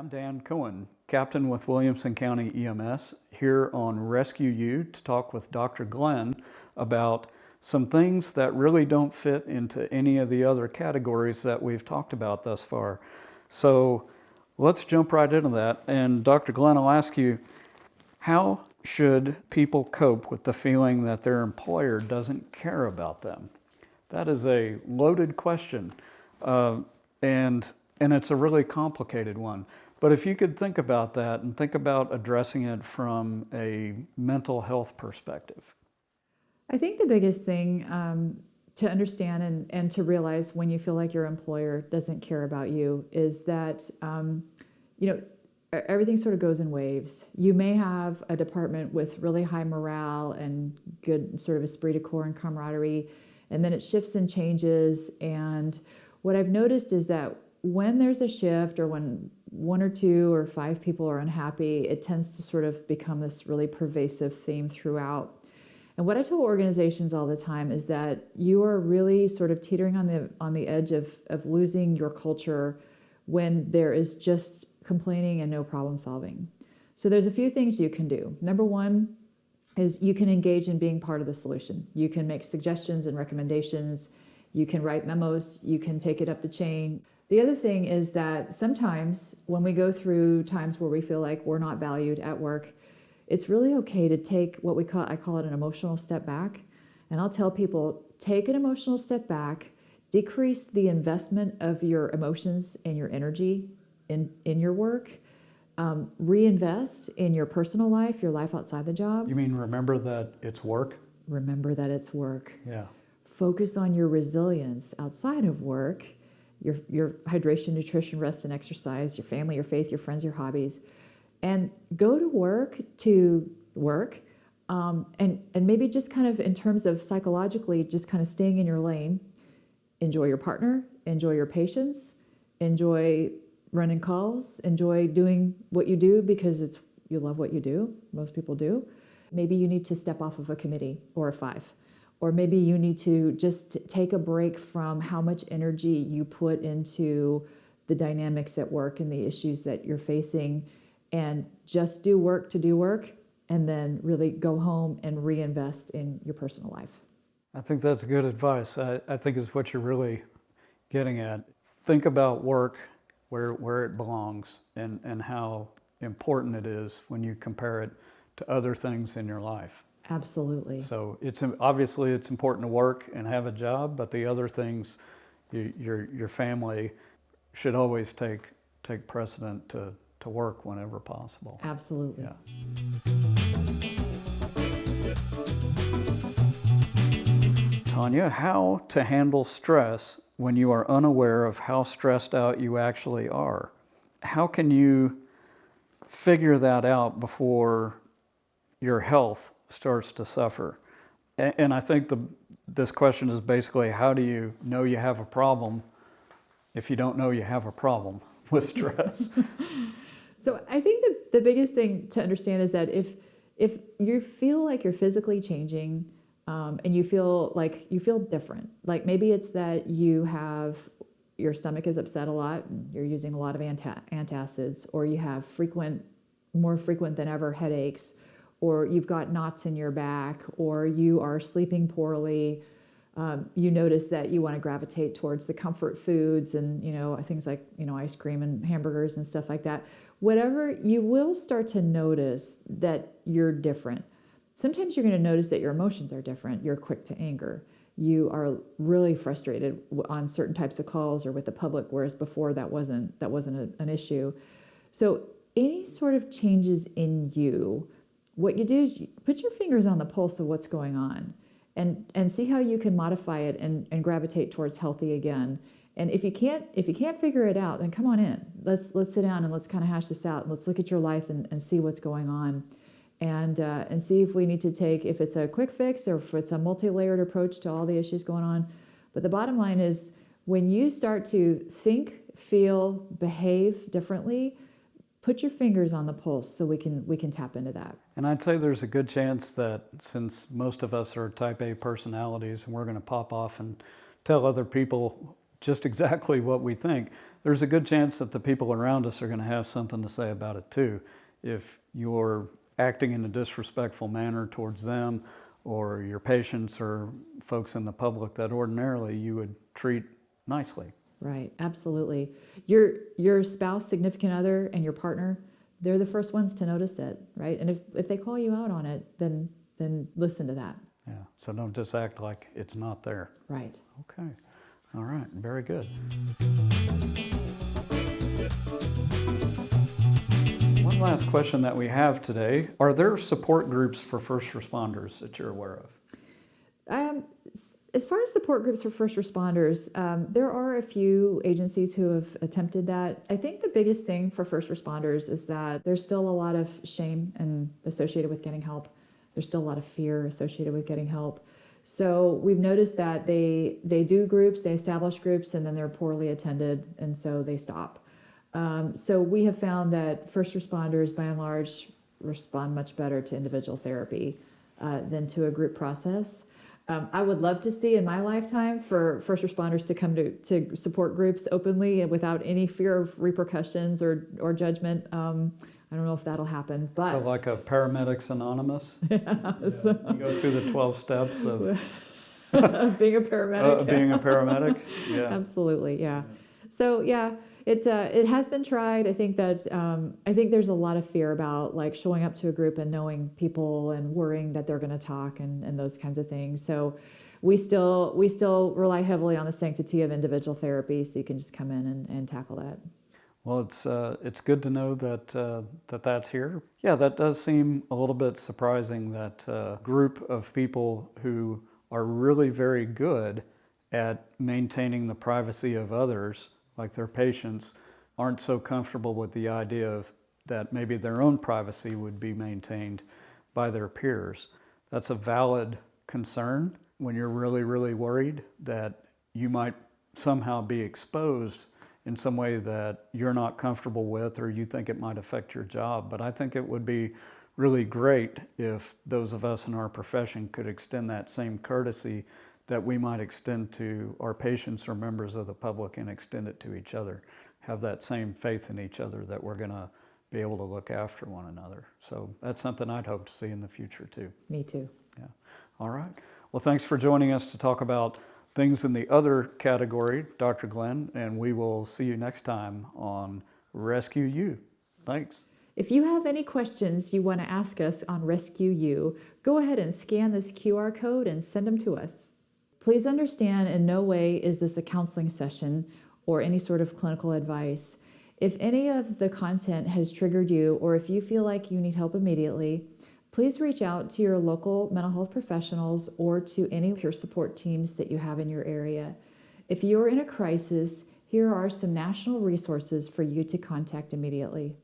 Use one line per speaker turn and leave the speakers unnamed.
I'm Dan Cohen, Captain with Williamson County EMS, here on Rescue You to talk with Dr. Glenn about some things that really don't fit into any of the other categories that we've talked about thus far. So let's jump right into that. And Dr. Glenn, I'll ask you, how should people cope with the feeling that their employer doesn't care about them? That is a loaded question, and it's a really complicated one. But if you could think about that and think about addressing it from a mental health perspective.
I think the biggest thing to understand and to realize when you feel like your employer doesn't care about you is that, everything sort of goes in waves. You may have a department with really high morale and good sort of esprit de corps and camaraderie, and then it shifts and changes. And what I've noticed is that when there's a shift or when one or two or five people are unhappy, it tends to sort of become this really pervasive theme throughout. And what I tell organizations all the time is that you are really sort of teetering on the edge of losing your culture when there is just complaining and no problem solving. So there's a few things you can do. Number one is you can engage in being part of the solution. You can make suggestions and recommendations. You can write memos. You can take it up the chain. The other thing is that sometimes when we go through times where we feel like we're not valued at work, it's really okay to take what I call it an emotional step back. And I'll tell people, take an emotional step back, decrease the investment of your emotions and your energy in your work, reinvest in your personal life, your life outside the job.
You mean remember that it's work?
Remember that it's work.
Yeah.
Focus on your resilience outside of work, your hydration, nutrition, rest, and exercise, your family, your faith, your friends, your hobbies. And go to work and maybe just kind of in terms of psychologically, just kind of staying in your lane. Enjoy your partner, enjoy your patients, enjoy running calls, enjoy doing what you do because you love what you do. Most people do. Maybe you need to step off of a committee or a five. Or maybe you need to just take a break from how much energy you put into the dynamics at work and the issues that you're facing, and just do work to do work, and then really go home and reinvest in your personal life.
I think that's good advice. I think it's what you're really getting at. Think about work where it belongs and how important it is when you compare it to other things in your life.
Absolutely.
So obviously it's important to work and have a job, but the other things, your family should always take precedent to work whenever possible.
Absolutely.
Yeah. Tanya, how to handle stress when you are unaware of how stressed out you actually are? How can you figure that out before your health starts to suffer? And I think this question is basically, how do you know you have a problem if you don't know you have a problem with stress?
So I think the biggest thing to understand is that if you feel like you're physically changing and you feel different, like maybe it's that your stomach is upset a lot, you're using a lot of antacids, or you have more frequent than ever headaches, or you've got knots in your back, or you are sleeping poorly, you notice that you want to gravitate towards the comfort foods and things like ice cream and hamburgers and stuff like that. Whatever, you will start to notice that you're different. Sometimes you're going to notice that your emotions are different. You're quick to anger. You are really frustrated on certain types of calls or with the public, whereas before that wasn't an issue. So any sort of changes in you, what you do is you put your fingers on the pulse of what's going on and see how you can modify it and gravitate towards healthy again. And if you can't figure it out, then come on in. Let's sit down and let's kind of hash this out. Let's look at your life and see what's going on, and see if we need to if it's a quick fix or if it's a multi-layered approach to all the issues going on. But the bottom line is, when you start to think, feel, behave differently, put your fingers on the pulse so we can tap into that.
And I'd say there's a good chance that since most of us are type A personalities and we're going to pop off and tell other people just exactly what we think, there's a good chance that the people around us are going to have something to say about it too. If you're acting in a disrespectful manner towards them, or your patients or folks in the public that ordinarily you would treat nicely.
Right, absolutely. Your spouse, significant other, and your partner, they're the first ones to notice it, right? And if they call you out on it, then listen to that.
Yeah, so don't just act like it's not there.
Right.
Okay, all right, very good. One last question that we have today. Are there support groups for first responders that you're aware of?
As far as support groups for first responders, there are a few agencies who have attempted that. I think the biggest thing for first responders is that there's still a lot of shame associated with getting help. There's still a lot of fear associated with getting help. So we've noticed that they do groups, they establish groups, and then they're poorly attended, and so they stop. So we have found that first responders, by and large, respond much better to individual therapy than to a group process. I would love to see in my lifetime for first responders to come to support groups openly and without any fear of repercussions or judgment. I don't know if that'll happen, but
so like a Paramedics Anonymous.
Yeah,
so you go through the 12 steps of
being a paramedic.
Being a paramedic. Yeah,
absolutely. Yeah. So yeah. It has been tried. I think that I think there's a lot of fear about like showing up to a group and knowing people and worrying that they're going to talk and those kinds of things. So we still rely heavily on the sanctity of individual therapy. So you can just come in and tackle that.
Well, it's good to know that that's here. Yeah, that does seem a little bit surprising that a group of people who are really very good at maintaining the privacy of others, like their patients, aren't so comfortable with the idea of that maybe their own privacy would be maintained by their peers. That's a valid concern when you're really, really worried that you might somehow be exposed in some way that you're not comfortable with or you think it might affect your job. But I think it would be really great if those of us in our profession could extend that same courtesy that we might extend to our patients or members of the public and extend it to each other. Have that same faith in each other that we're going to be able to look after one another. So that's something I'd hope to see in the future too.
Me too.
Yeah. All right. Well, thanks for joining us to talk about things in the other category, Dr. Glenn, and we will see you next time on Rescue You. Thanks.
If you have any questions you want to ask us on Rescue You, go ahead and scan this QR code and send them to us. Please understand, in no way is this a counseling session or any sort of clinical advice. If any of the content has triggered you, or if you feel like you need help immediately, please reach out to your local mental health professionals or to any peer support teams that you have in your area. If you're in a crisis, here are some national resources for you to contact immediately.